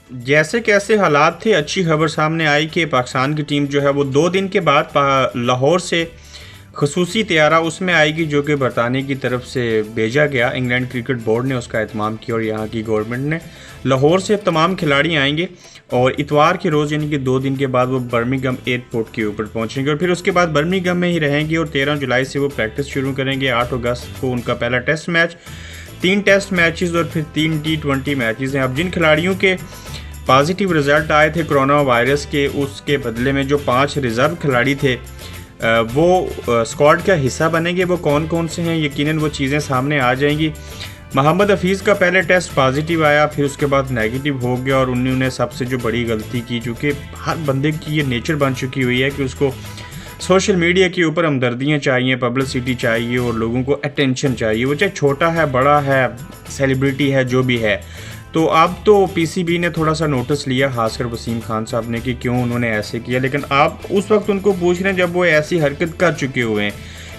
जैसे कैसे हालात थे, अच्छी खबर सामने आई कि पाकिस्तान की टीम जो है वो 2 दिन के बाद लाहौर से खसूसी तैयारा उसमें आएगी, जो कि बरतानिया की तरफ से भेजा गया। इंग्लैंड क्रिकेट बोर्ड ने उसका एहतमाम किया और यहाँ की गवर्नमेंट ने। लाहौर से तमाम खिलाड़ी आएंगे और इतवार के रोज़ यानी कि 2 दिन के बाद वो बर्मिंघम एयरपोर्ट के ऊपर पहुँचेंगे और फिर उसके बाद बर्मिंघम में ही रहेंगे और 13 जुलाई से वो प्रैक्टिस शुरू करेंगे। 8 अगस्त को उनका पहला टेस्ट मैच, 3 टेस्ट मैचेस और फिर 3 T20 मैचेस हैं। अब जिन खिलाड़ियों के पॉजिटिव रिजल्ट आए थे कोरोना वायरस के, उसके बदले में जो 5 रिज़र्व खिलाड़ी थे वो स्क्वाड का हिस्सा बनेंगे। वो कौन कौन से हैं, यकीनन वो चीज़ें सामने आ जाएंगी। मोहम्मद हफीज़ का पहले टेस्ट पॉजिटिव आया, फिर उसके बाद नेगेटिव हो गया और उन्होंने सबसे जो बड़ी गलती की, चूँकि हर बंदे की ये नेचर बन चुकी हुई है कि उसको सोशल मीडिया के ऊपर हमदर्दियाँ चाहिए, पब्लिसिटी चाहिए और लोगों को अटेंशन चाहिए, वो चाहे छोटा है, बड़ा है, सेलिब्रिटी है, जो भी है। तो अब तो पीसीबी ने थोड़ा सा नोटिस लिया, खासकर वसीम खान साहब ने, कि क्यों उन्होंने ऐसे किया। लेकिन आप उस वक्त उनको पूछ रहे हैं जब वो ऐसी हरकत कर चुके हुए हैं।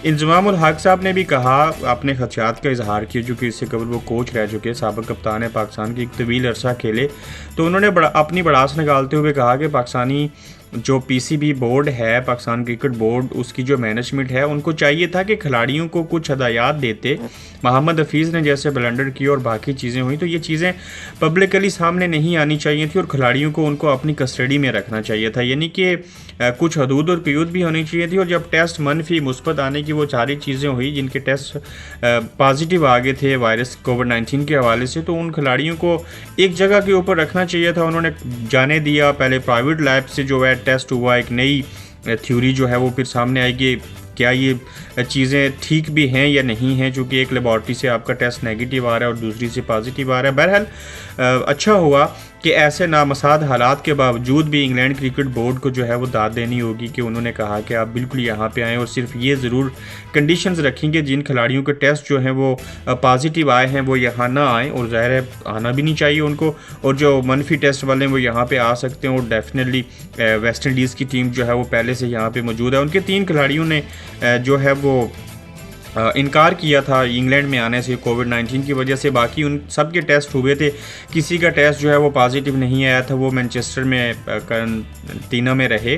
इंजमाम उल हक साहब ने भी कहा, अपने खदशात का इजहार किया, चूँकि इससे कबल वो कोच रह चुके, साबिक कप्तान है पाकिस्तान की, एक तवील अरसा खेले। तो उन्होंने अपनी भड़ास निकालते हुए कहा कि पाकिस्तानी जो पीसीबी बोर्ड है, पाकिस्तान क्रिकेट बोर्ड, उसकी जो मैनेजमेंट है, उनको चाहिए था कि खिलाड़ियों को कुछ हदायत देते। मोहम्मद हफीज़ ने जैसे ब्लंडर की और बाकी चीज़ें हुई, तो ये चीज़ें पब्लिकली सामने नहीं आनी चाहिए थी और खिलाड़ियों को उनको अपनी कस्टडी में रखना चाहिए था। यानी कि कुछ हदूद और क़यूद भी होनी चाहिए थी। और जब टेस्ट मनफी मुस्बत आने की वो सारी चीज़ें हुई, जिनके टेस्ट पॉजिटिव आ गए थे वायरस कोविड-19 के हवाले से, तो उन खिलाड़ियों को एक जगह के ऊपर रखना चाहिए था। उन्होंने जाने दिया, पहले प्राइवेट लैब से जो है टेस्ट हुआ, एक नई थ्योरी जो है वो फिर सामने आएगी, क्या ये चीज़ें ठीक भी हैं या नहीं हैं, चूँकि एक लेबॉर्ट्री से आपका टेस्ट नेगेटिव आ रहा है और दूसरी से पॉजिटिव आ रहा है। बहरहाल अच्छा हुआ कि ऐसे नामसाद हालात के बावजूद भी इंग्लैंड क्रिकेट बोर्ड को जो है वो दाद देनी होगी कि उन्होंने कहा कि आप बिल्कुल यहाँ पे आएँ और सिर्फ ये ज़रूर कंडीशंस रखेंगे, जिन खिलाड़ियों के टेस्ट जो हैं वो पॉजिटिव आए हैं वो यहाँ ना आएँ, और ज़ाहिर है आना भी नहीं चाहिए उनको, और जो मनफी टेस्ट वाले हैं वो यहाँ पे आ सकते हैं। और डेफिनेटली वेस्ट इंडीज़ की टीम जो है वो पहले से यहाँ पे मौजूद है। उनके 3 खिलाड़ियों ने जो है वो इनकार किया था इंग्लैंड में आने से कोविड-19 की वजह से। बाकी उन सब के टेस्ट हुए थे, किसी का टेस्ट जो है वो पॉजिटिव नहीं आया था। वो मैनचेस्टर में तीनों में रहे,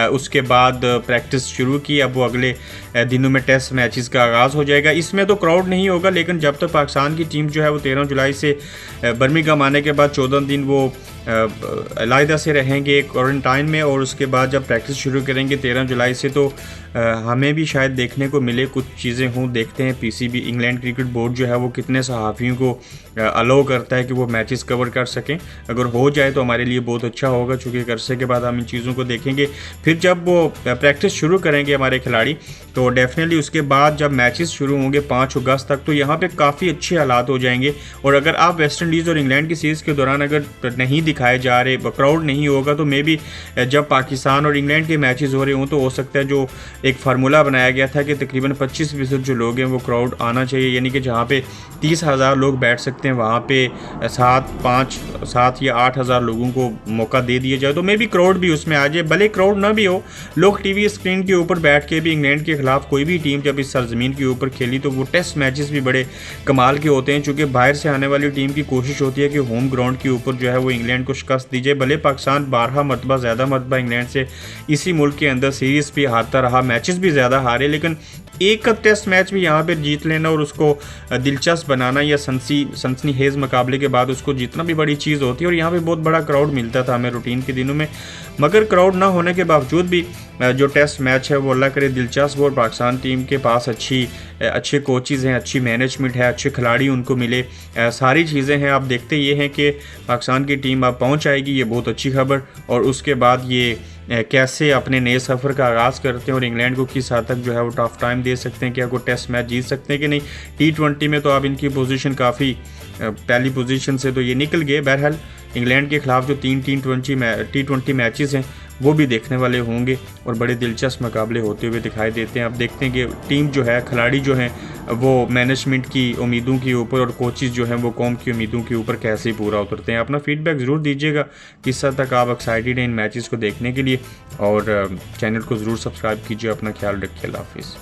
उसके बाद प्रैक्टिस शुरू की। अब वो अगले दिनों में टेस्ट मैचेस का आगाज़ हो जाएगा। इसमें तो क्राउड नहीं होगा, लेकिन जब तक पाकिस्तान की टीम जो है वो 13 जुलाई से बर्मिंघम आने के बाद 14 दिन वो अलहदा से रहेंगे क्वारंटाइन में, और उसके बाद जब प्रैक्टिस शुरू करेंगे 13 जुलाई से, तो हमें भी शायद देखने को मिले कुछ चीज़ें हों। देखते हैं पीसीबी इंग्लैंड क्रिकेट बोर्ड जो है वो कितने सहाफ़ियों को अलाउ करता है कि वो मैचेस कवर कर सकें। अगर हो जाए तो हमारे लिए बहुत अच्छा होगा, चूँकि एक अरसे के बाद हम इन चीज़ों को देखेंगे। फिर जब वो प्रैक्टिस शुरू करेंगे हमारे खिलाड़ी, तो डेफिनेटली उसके बाद जब मैचेस शुरू होंगे 5 अगस्त तक, तो यहाँ पे काफ़ी अच्छे हालात हो जाएंगे। और अगर आप वेस्ट इंडीज़ और इंग्लैंड की सीरीज़ के दौरान अगर नहीं दिखाए जा रहे, क्राउड नहीं होगा, तो मे बी जब पाकिस्तान और इंग्लैंड के मैचेस हो रहे हों, तो हो सकता है जो एक फार्मूला बनाया गया था कि तकरीबन 25% जो लोग हैं वो क्राउड आना चाहिए, यानी कि जहाँ पे 30,000 लोग बैठ सकते हैं वहाँ पे 7 या 8,000 लोगों को मौका दे दिया जाए, तो मे बी क्राउड भी उसमें आ जाए। भले क्राउड ना भी हो, लोग टीवी स्क्रीन के ऊपर बैठ के भी इंग्लैंड के खिलाफ कोई भी टीम जब इस सरजमीन के ऊपर खेली, तो वो टेस्ट मैचेस भी बड़े कमाल के होते हैं, चूँकि बाहर से आने वाली टीम की कोशिश होती है कि होम ग्राउंड के ऊपर जो है वो इंग्लैंड को शिकस्त दी जाए। भले पाकिस्तान 12 मरतबा ज़्यादा मरतबा इंग्लैंड से इसी मुल्क के अंदर सीरीज़ भी हारता रहा, मैचेस भी ज़्यादा हारे, लेकिन एक टेस्ट मैच भी यहाँ पे जीत लेना और उसको दिलचस्प बनाना या सनसनीखेज मुकाबले के बाद उसको जीतना भी बड़ी चीज़ होती है। और यहाँ पे बहुत बड़ा क्राउड मिलता था हमें रूटीन के दिनों में, मगर क्राउड ना होने के बावजूद भी जो टेस्ट मैच है वो अल्लाह करे दिलचस्प, और पाकिस्तान टीम के पास अच्छे कोचेज़ हैं, अच्छी मैनेजमेंट है, अच्छे खिलाड़ी उनको मिले, सारी चीज़ें हैं। आप देखते ये हैं कि पाकिस्तान की टीम अब पहुँच आएगी, ये बहुत अच्छी खबर। और उसके बाद ये कैसे अपने नए सफ़र का आगाज़ करते हैं और इंग्लैंड को किस हद तक जो है वो टफ टाइम दे सकते हैं, क्या कोई टेस्ट मैच जीत सकते हैं कि नहीं। T20 में तो अब इनकी पोजीशन काफ़ी पहली पोजीशन से तो ये निकल गए। बहरहाल इंग्लैंड के खिलाफ जो 3 T20 मैचेस हैं वो भी देखने वाले होंगे और बड़े दिलचस्प मुकाबले होते हुए दिखाई देते हैं। अब देखते हैं कि टीम जो है, खिलाड़ी जो हैं, वो मैनेजमेंट की उम्मीदों के ऊपर और कोचेज़ जो हैं वो कौम की उम्मीदों के ऊपर कैसे पूरा उतरते हैं। अपना फीडबैक ज़रूर दीजिएगा, किस हद तक आप एक्साइटेड हैं इन मैचेस को देखने के लिए, और चैनल को ज़रूर सब्सक्राइब कीजिए। अपना ख्याल रखिए, अल्लाह हाफिज़।